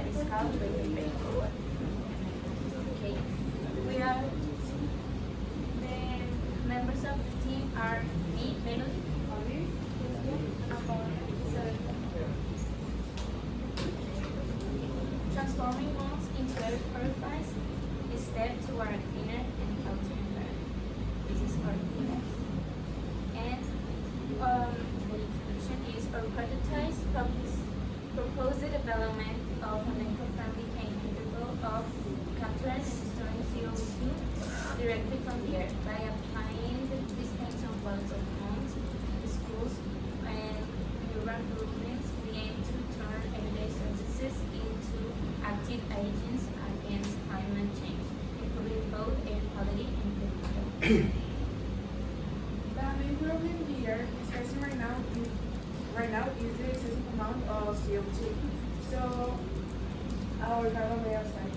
that is called baby paint. Okay, we are the members of the team are me, Melody, Javier, and Paola. Transforming homes into air purifiers is a step toward a cleaner and healthier environment. This is our cleaner. And the introduction is our prototype propose the development of an eco-friendly paint capable of capturing and storing CO2 directly from the air by applying these paints on walls of homes, schools, and urban buildings. We aim to turn everyday surfaces into active agents against climate change, improving both air quality and breathability. The main problem the air is facing right now is the excessive amount of CO2. So our carbon dioxide.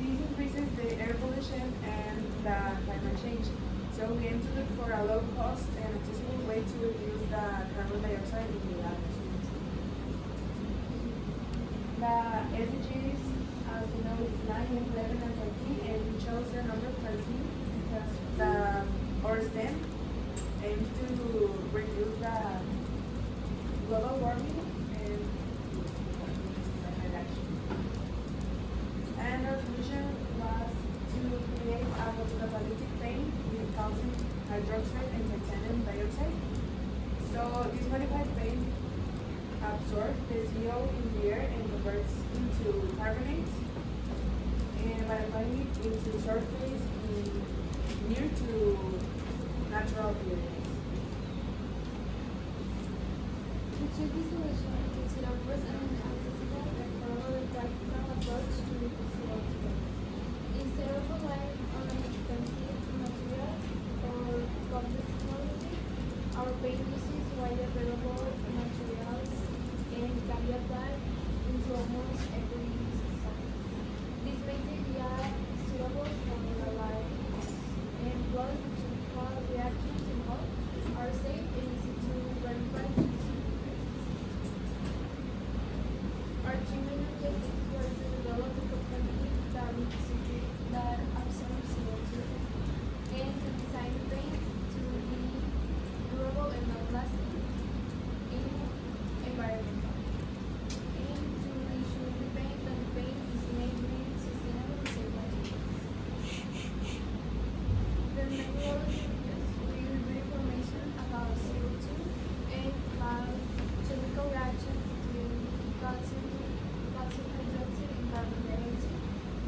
This increases the air pollution and the climate change. So we aim to look for a low cost and accessible way to reduce the carbon dioxide in the atmosphere. The SDGs, as you know, is 9, 11, and 13, and we chose the number 13 because our STEM aims to reduce the global warming and climate action. And our solution was to create a photocatalytic paint with calcium hydroxide and titanium dioxide. So this modified paint absorbs the CO in the air and converts into carbonates, and by applying it into surface near to natural areas. To achieve this solution, it offers an accessible and thoroughly practical approach to CO2. Instead of relying on expensive materials or complex technology, our paint uses widely available materials and can be applied into almost every site. This makes it suitable for real life use. And plus, the chemical reactions involved are safe and easy to verify to supervisors. Our team main objectives were to develop a company that absorbs CO2 and to design the paint to be durable and long-lasting in environmental. And to ensure the paint is made with sustainable and safe materials. The manual reviews will reveal information about CO2 and about chemical reactions between calcium hydroxide and carbon dioxide.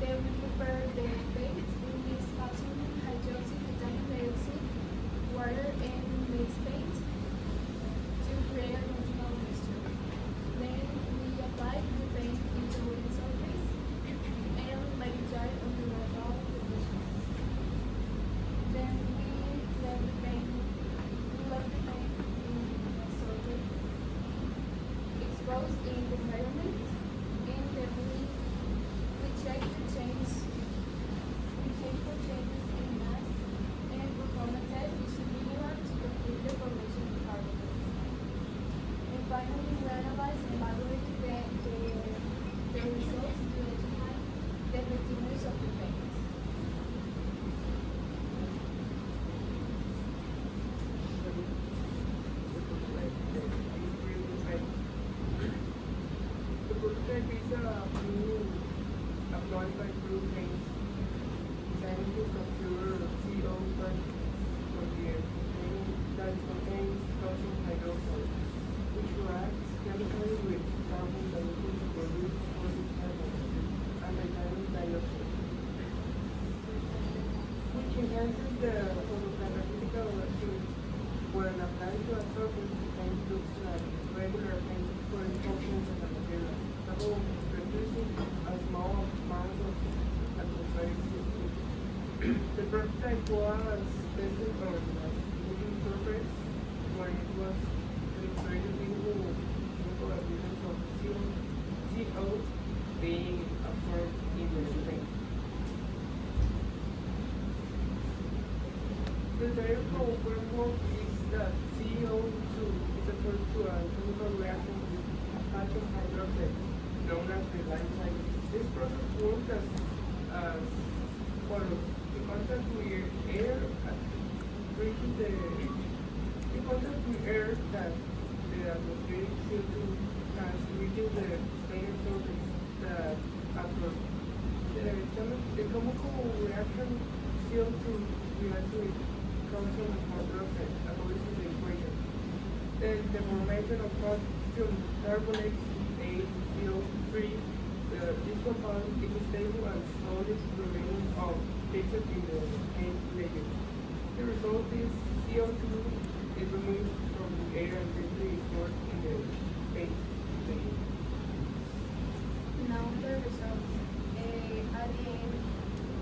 Then we prepare the paint in this calcium hydroxide, titanium dioxide, water, and mixed paint to create a functional mixture. Then we apply the paint into wooden surface and let it dry under natural conditions. Then we let the paint in the surface exposed in the environment, and then we check for changes in mass and performance tests using minimal to complete the formation of carbon dioxide. And finally, we analyze and evaluate the results to determine the effectiveness of the paint. The prototype is a new modified blue paint designed to capture CO from the air, that contains calcium hydroxide, which reacts chemically with carbon dioxide to produce positive carbon and titanium dioxide, which enhances the photocatalytic activity. When applied to a surface, the paint looks like regular paint for its functions as a material, reducing a small amount of atmospheric CO2. The prototype was tested on a living surface where it was demonstrated visible evidence of CO being absorbed in the paint. The theoretical framework is that CO2 is referred to a chemical reaction with calcium hydroxide known as the life cycle. This process works as follows. The contact with air reaches the contact with air that the atmospheric CO2 has reaches the planar surface that absorbs. The chemical reaction CO2 reacts with calcium and carbon dioxide according to the equation. Then the formation of calcium carbonate HCO3. This compound is stable and solid remaining of fixed in the paint layer. The result is CO2 is removed from the air and simply stored in the paint layer. Now the results.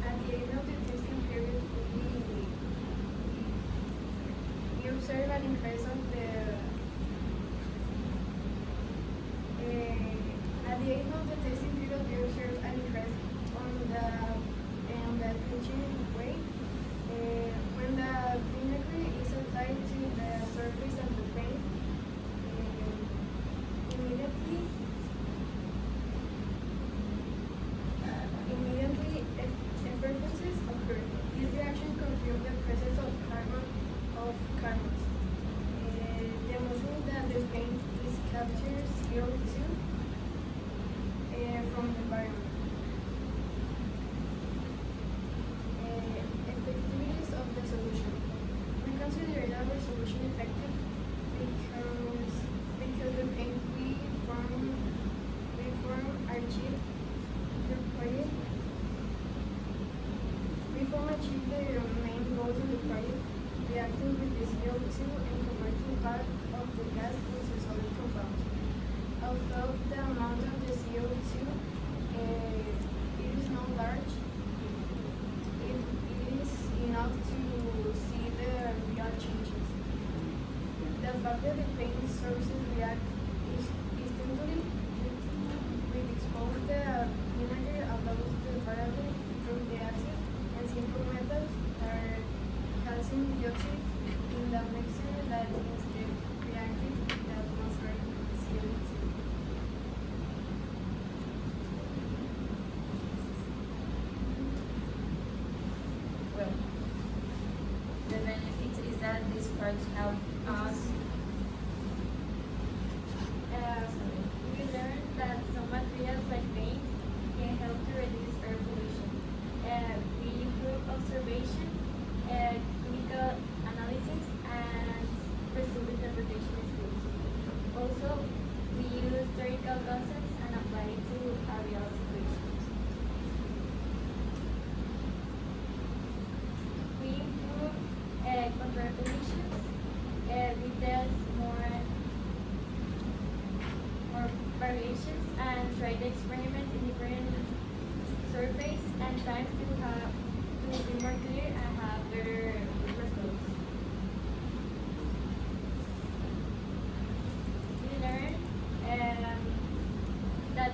At the end of the testing period, we observe an increase of the at the end of the testing period, we observe an increase on the pinching weight. When the vinegar is applied to the surface of the paint, immediately effervescence occur. This reaction confirms the presence of carbons. Demonstrating that the paint is captures CO2 from the environment. Effectiveness of the solution. We consider our solution effective because the paint we form achieve the project. We form achieve the main goals of the project, reacting with the CO2 and converting part of the gas into solid compounds. Although the amount of the CO2 it is not large, it is enough to see the real changes. The fact that the paint sources react instantly with expose the vinegar allows the variable through the acid and simple methods are calcium dioxide in the mixture that instead reacted with the atmospheric CO2. Well, the benefit is that this part help us. We learned that some materials like paint can help to reduce air pollution. We improve observation, chemical analysis, and pursue interpretation skills. Also, we use theoretical concepts and apply it to a real situation. We improve control conditions. We test more variations and try the experiment in different surface and times to be more clear and have better results. We learn that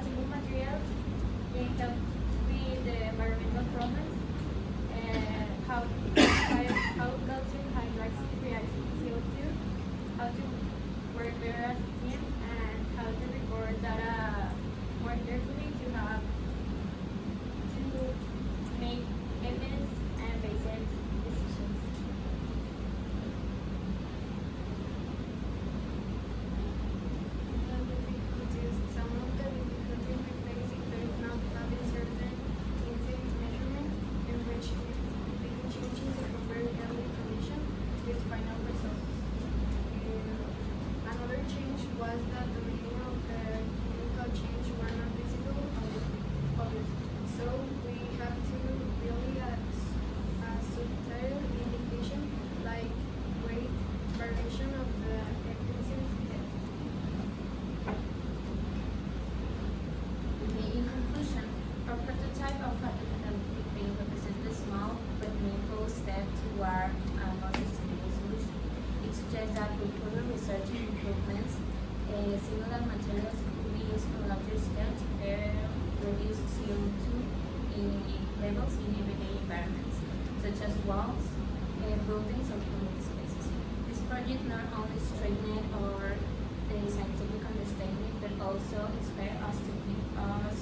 simple materials can help with the environmental problems, how calcium hydroxide reacts with CO2, how to work better as a team, and how to record data more carefully to make evidence and based decisions. The difficulties. Some of the difficulties we face include not having certain insect measurements in which they can change in the very early condition with final results. Another change was that the meaning of the chemical change were not visible obvious. So we have to really a subtle indication like weight variation of the efficiency test. In conclusion, our prototype of catalytic paint represents a small but meaningful step toward a more sustainable solution. It suggests that with further research and improvements, similar materials could be used on a larger scale to reduce CO2 levels in everyday environments, such as walls, buildings, or public spaces. This project not only strengthened our scientific understanding, but also also inspire us to give us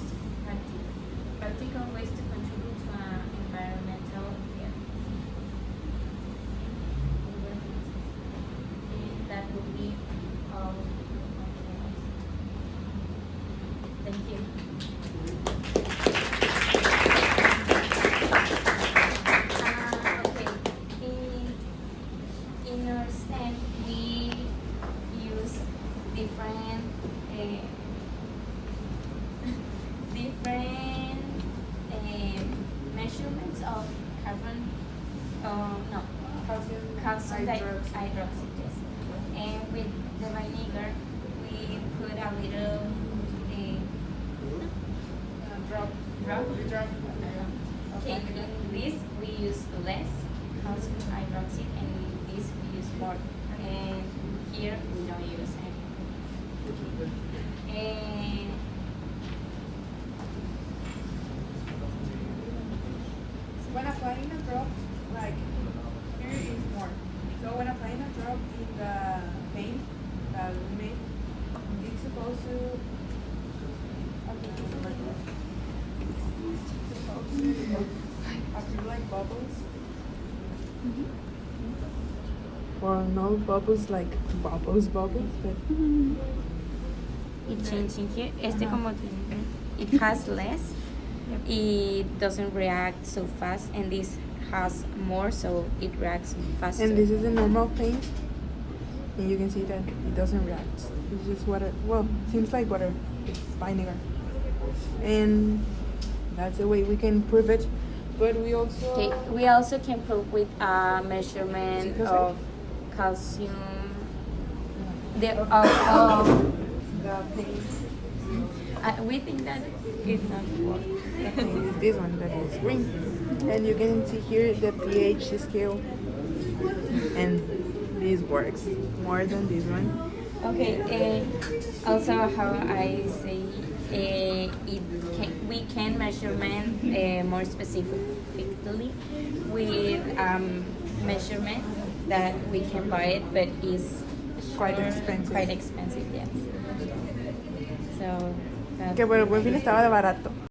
practical ways to contribute to environmental care. And that will be all. Thank you. Okay. In our STEM, we use different different measurements of carbon. No, calcium hydroxide. Yes. And with the vinegar, we put a little drop. Okay, in this we use less calcium hydroxide, and in this we use more. And here we don't use any. And When applying a drop, like here is more. So when applying a drop in the paint that we made, it's supposed to appear like bubbles. Well, no bubbles like bubbles, but it changing here. Como it has less. It doesn't react so fast, and this has more, so it reacts faster. and this is a normal paint, and you can see that it doesn't react. It's just water. Well, seems like water. It's vinegar, and that's the way we can prove it. But we also Okay, we also can prove with a measurement of calcium. The the paint. we think that it not work. Is this one that is green, and you can see here the pH scale, and this works more than this one. Okay. Also, how I say, we can measurement more specifically with measurement that we can buy it, but is Quite expensive. Quite expensive, yes. So. Que por el buen fin estaba de barato.